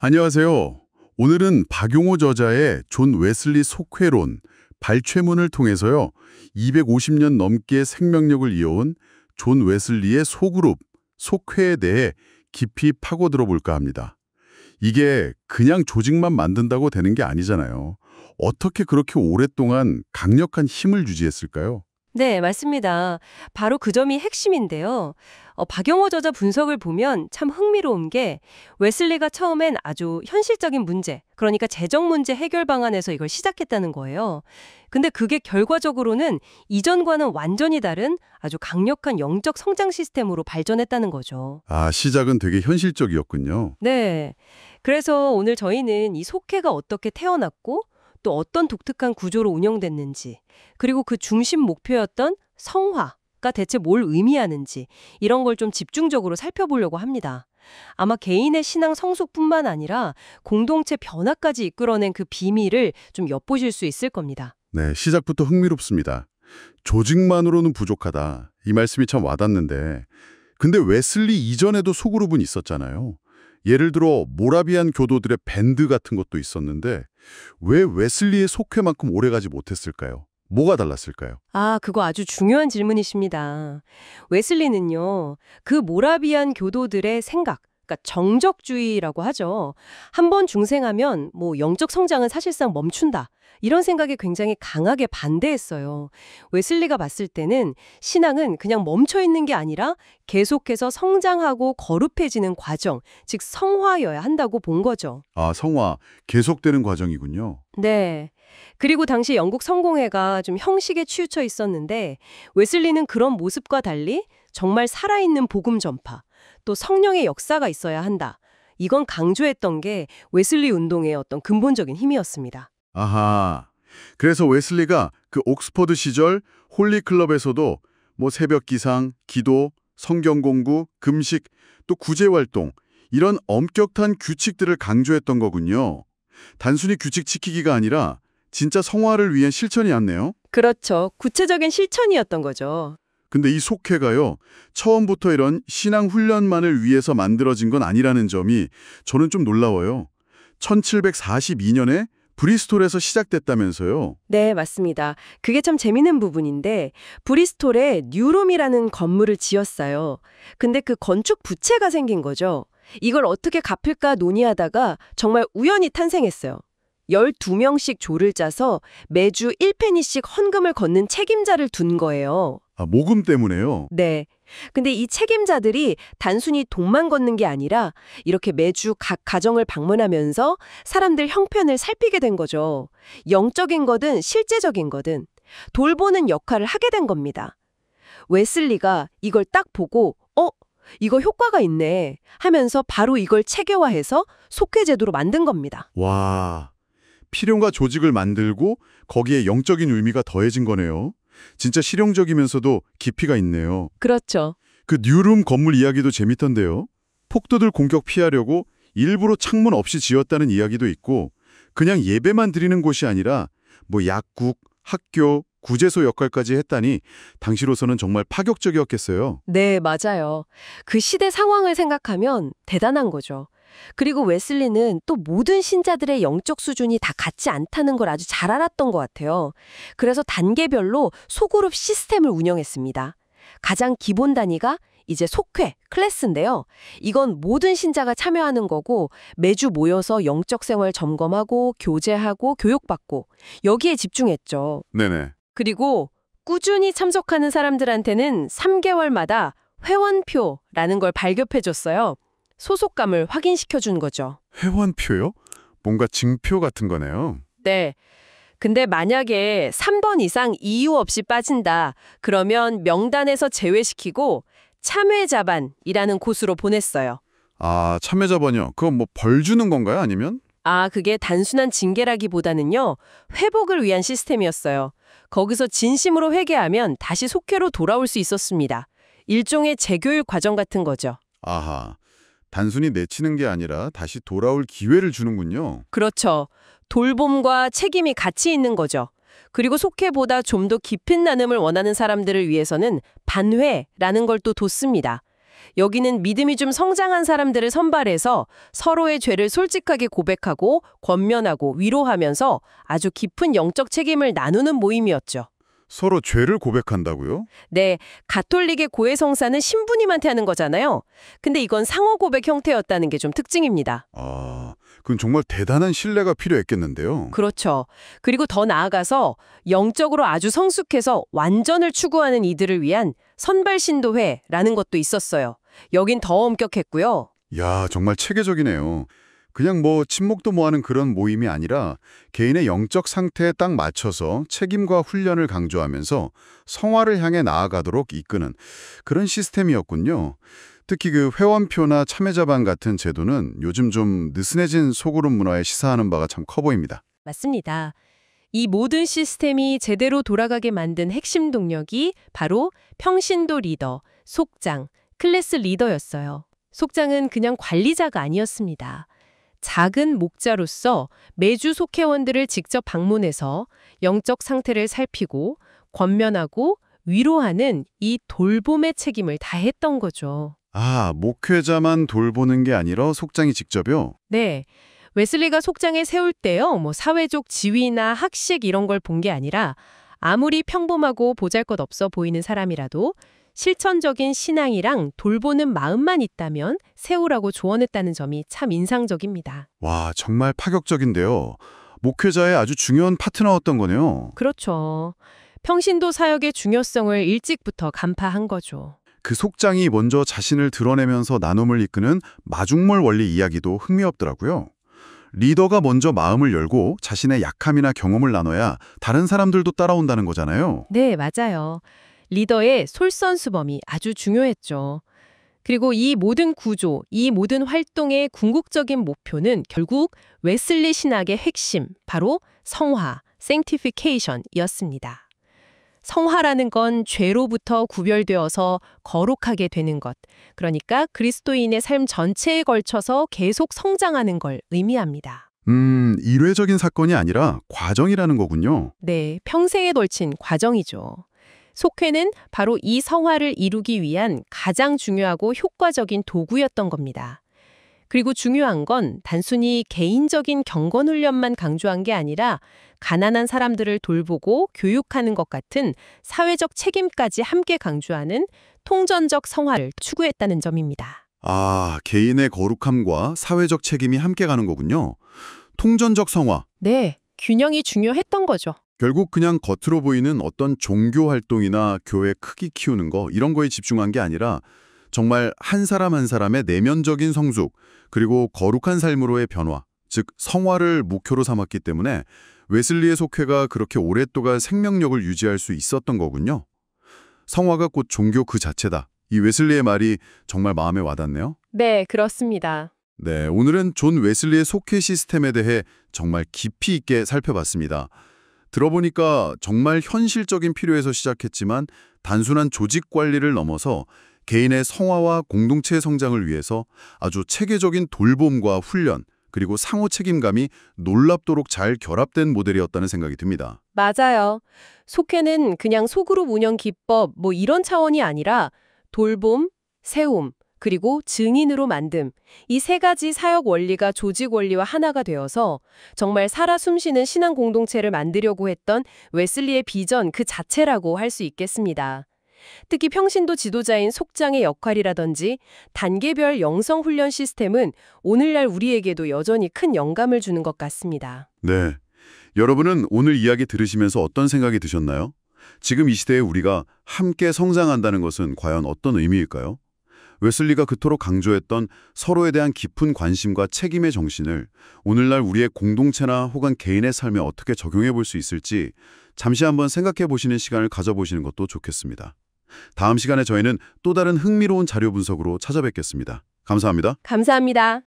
안녕하세요. 오늘은 박용호 저자의 존 웨슬리 속회론, 발췌문을 통해서요. 250년 넘게 생명력을 이어온 존 웨슬리의 소그룹, 속회에 대해 깊이 파고들어 볼까 합니다. 이게 그냥 조직만 만든다고 되는 게 아니잖아요. 어떻게 그렇게 오랫동안 강력한 힘을 유지했을까요? 네, 맞습니다. 바로 그 점이 핵심인데요. 박영호 저자 분석을 보면 참 흥미로운 게 웨슬리가 처음엔 아주 현실적인 문제, 그러니까 재정 문제 해결 방안에서 이걸 시작했다는 거예요. 근데 그게 결과적으로는 이전과는 완전히 다른 아주 강력한 영적 성장 시스템으로 발전했다는 거죠. 아, 시작은 되게 현실적이었군요. 네. 그래서 오늘 저희는 이 속회가 어떻게 태어났고 또 어떤 독특한 구조로 운영됐는지, 그리고 그 중심 목표였던 성화가 대체 뭘 의미하는지 이런 걸 좀 집중적으로 살펴보려고 합니다. 아마 개인의 신앙 성숙뿐만 아니라 공동체 변화까지 이끌어낸 그 비밀을 좀 엿보실 수 있을 겁니다. 네, 시작부터 흥미롭습니다. 조직만으로는 부족하다. 이 말씀이 참 와닿는데, 근데 웨슬리 이전에도 소그룹은 있었잖아요. 예를 들어 모라비안 교도들의 밴드 같은 것도 있었는데 왜 웨슬리의 속회만큼 오래가지 못했을까요? 뭐가 달랐을까요? 아, 그거 아주 중요한 질문이십니다. 웨슬리는요, 그 모라비안 교도들의 생각, 그러니까 정적주의라고 하죠. 한 번 중생하면 영적 성장은 사실상 멈춘다. 이런 생각에 굉장히 강하게 반대했어요. 웨슬리가 봤을 때는 신앙은 그냥 멈춰 있는 게 아니라 계속해서 성장하고 거룩해지는 과정, 즉 성화여야 한다고 본 거죠. 아, 성화, 계속되는 과정이군요. 네. 그리고 당시 영국 성공회가 좀 형식에 치우쳐 있었는데 웨슬리는 그런 모습과 달리 정말 살아있는 복음 전파, 또 성령의 역사가 있어야 한다. 이건 강조했던 게 웨슬리 운동의 어떤 근본적인 힘이었습니다. 아하, 그래서 웨슬리가 그 옥스퍼드 시절 홀리클럽에서도 새벽 기상, 기도, 성경 공부, 금식, 또 구제활동 이런 엄격한 규칙들을 강조했던 거군요. 단순히 규칙 지키기가 아니라 진짜 성화를 위한 실천이었네요. 그렇죠. 구체적인 실천이었던 거죠. 근데 이 속회가요, 처음부터 이런 신앙 훈련만을 위해서 만들어진 건 아니라는 점이 저는 좀 놀라워요. 1742년에 브리스톨에서 시작됐다면서요. 네, 맞습니다. 그게 참 재밌는 부분인데 브리스톨에 뉴롬이라는 건물을 지었어요. 근데 그 건축 부채가 생긴 거죠. 이걸 어떻게 갚을까 논의하다가 정말 우연히 탄생했어요. 12명씩 조를 짜서 매주 1페니씩 헌금을 걷는 책임자를 둔 거예요. 아, 모금 때문에요? 네. 근데 이 책임자들이 단순히 돈만 걷는 게 아니라 이렇게 매주 각 가정을 방문하면서 사람들 형편을 살피게 된 거죠. 영적인 거든 실제적인 거든 돌보는 역할을 하게 된 겁니다. 웨슬리가 이걸 딱 보고 이거 효과가 있네 하면서 바로 이걸 체계화해서 속회제도로 만든 겁니다. 와, 필요과 조직을 만들고 거기에 영적인 의미가 더해진 거네요. 진짜 실용적이면서도 깊이가 있네요. 그렇죠. 그 뉴룸 건물 이야기도 재밌던데요. 폭도들 공격 피하려고 일부러 창문 없이 지었다는 이야기도 있고 그냥 예배만 드리는 곳이 아니라 약국, 학교, 구제소 역할까지 했다니 당시로서는 정말 파격적이었겠어요. 네, 맞아요. 그 시대 상황을 생각하면 대단한 거죠. 그리고 웨슬리는 또 모든 신자들의 영적 수준이 다 같지 않다는 걸 아주 잘 알았던 것 같아요. 그래서 단계별로 소그룹 시스템을 운영했습니다. 가장 기본 단위가 이제 속회, 클래스인데요. 이건 모든 신자가 참여하는 거고 매주 모여서 영적 생활 점검하고 교제하고 교육받고 여기에 집중했죠. 네네. 그리고 꾸준히 참석하는 사람들한테는 3개월마다 회원표라는 걸 발급해줬어요. 소속감을 확인시켜준 거죠. 회원표요? 뭔가 징표 같은 거네요. 네. 근데 만약에 3번 이상 이유 없이 빠진다. 그러면 명단에서 제외시키고 참외자반이라는 곳으로 보냈어요. 아, 참여자번이요. 그건 벌 주는 건가요? 아니면? 아, 그게 단순한 징계라기보다는요. 회복을 위한 시스템이었어요. 거기서 진심으로 회개하면 다시 속회로 돌아올 수 있었습니다. 일종의 재교육 과정 같은 거죠. 아하, 단순히 내치는 게 아니라 다시 돌아올 기회를 주는군요. 그렇죠. 돌봄과 책임이 같이 있는 거죠. 그리고 속회보다 좀 더 깊은 나눔을 원하는 사람들을 위해서는 반회라는 걸 또 뒀습니다. 여기는 믿음이 좀 성장한 사람들을 선발해서 서로의 죄를 솔직하게 고백하고 권면하고 위로하면서 아주 깊은 영적 책임을 나누는 모임이었죠. 서로 죄를 고백한다고요? 네, 가톨릭의 고해성사는 신부님한테 하는 거잖아요. 근데 이건 상호 고백 형태였다는 게 좀 특징입니다. 아, 그건 정말 대단한 신뢰가 필요했겠는데요. 그렇죠. 그리고 더 나아가서 영적으로 아주 성숙해서 완전을 추구하는 이들을 위한 선발신도회라는 것도 있었어요. 여긴 더 엄격했고요. 야, 정말 체계적이네요. 그냥 뭐 친목도 모아는 그런 모임이 아니라 개인의 영적 상태에 딱 맞춰서 책임과 훈련을 강조하면서 성화를 향해 나아가도록 이끄는 그런 시스템이었군요. 특히 그 회원표나 참여자반 같은 제도는 요즘 좀 느슨해진 소그룹 문화에 시사하는 바가 참 커 보입니다. 맞습니다. 이 모든 시스템이 제대로 돌아가게 만든 핵심 동력이 바로 평신도 리더, 속장, 클래스 리더였어요. 속장은 그냥 관리자가 아니었습니다. 작은 목자로서 매주 속회원들을 직접 방문해서 영적 상태를 살피고 권면하고 위로하는 이 돌봄의 책임을 다했던 거죠. 아, 목회자만 돌보는 게 아니라 속장이 직접요? 네. 웨슬리가 속장에 세울 때요, 사회적 지위나 학식 이런 걸 본 게 아니라 아무리 평범하고 보잘것없어 보이는 사람이라도 실천적인 신앙이랑 돌보는 마음만 있다면 세우라고 조언했다는 점이 참 인상적입니다. 와, 정말 파격적인데요. 목회자의 아주 중요한 파트너였던 거네요. 그렇죠. 평신도 사역의 중요성을 일찍부터 간파한 거죠. 그 속장이 먼저 자신을 드러내면서 나눔을 이끄는 마중물 원리 이야기도 흥미롭더라고요. 리더가 먼저 마음을 열고 자신의 약함이나 경험을 나눠야 다른 사람들도 따라온다는 거잖아요. 네, 맞아요. 리더의 솔선수범이 아주 중요했죠. 그리고 이 모든 구조, 이 모든 활동의 궁극적인 목표는 결국 웨슬리 신학의 핵심, 바로 성화, sanctification이었습니다. 성화라는 건 죄로부터 구별되어서 거룩하게 되는 것, 그러니까 그리스도인의 삶 전체에 걸쳐서 계속 성장하는 걸 의미합니다. 일회적인 사건이 아니라 과정이라는 거군요. 네, 평생에 걸친 과정이죠. 속회는 바로 이 성화를 이루기 위한 가장 중요하고 효과적인 도구였던 겁니다. 그리고 중요한 건 단순히 개인적인 경건 훈련만 강조한 게 아니라 가난한 사람들을 돌보고 교육하는 것 같은 사회적 책임까지 함께 강조하는 통전적 성화를 추구했다는 점입니다. 아, 개인의 거룩함과 사회적 책임이 함께 가는 거군요. 통전적 성화. 네, 균형이 중요했던 거죠. 결국 그냥 겉으로 보이는 어떤 종교 활동이나 교회 크기 키우는 거 이런 거에 집중한 게 아니라 정말 한 사람 한 사람의 내면적인 성숙 그리고 거룩한 삶으로의 변화, 즉 성화를 목표로 삼았기 때문에 웨슬리의 속회가 그렇게 오랫동안 생명력을 유지할 수 있었던 거군요. 성화가 곧 종교 그 자체다. 이 웨슬리의 말이 정말 마음에 와닿네요. 네, 그렇습니다. 네, 오늘은 존 웨슬리의 속회 시스템에 대해 정말 깊이 있게 살펴봤습니다. 들어보니까 정말 현실적인 필요에서 시작했지만 단순한 조직 관리를 넘어서 개인의 성화와 공동체의 성장을 위해서 아주 체계적인 돌봄과 훈련, 그리고 상호 책임감이 놀랍도록 잘 결합된 모델이었다는 생각이 듭니다. 맞아요. 속회는 그냥 소그룹 운영 기법 이런 차원이 아니라 돌봄, 세움, 그리고 증인으로 만듦, 이 세 가지 사역 원리가 조직 원리와 하나가 되어서 정말 살아 숨쉬는 신앙 공동체를 만들려고 했던 웨슬리의 비전 그 자체라고 할 수 있겠습니다. 특히 평신도 지도자인 속장의 역할이라든지 단계별 영성 훈련 시스템은 오늘날 우리에게도 여전히 큰 영감을 주는 것 같습니다. 네, 여러분은 오늘 이야기 들으시면서 어떤 생각이 드셨나요? 지금 이 시대에 우리가 함께 성장한다는 것은 과연 어떤 의미일까요? 웨슬리가 그토록 강조했던 서로에 대한 깊은 관심과 책임의 정신을 오늘날 우리의 공동체나 혹은 개인의 삶에 어떻게 적용해 볼 수 있을지 잠시 한번 생각해 보시는 시간을 가져보시는 것도 좋겠습니다. 다음 시간에 저희는 또 다른 흥미로운 자료 분석으로 찾아뵙겠습니다. 감사합니다. 감사합니다.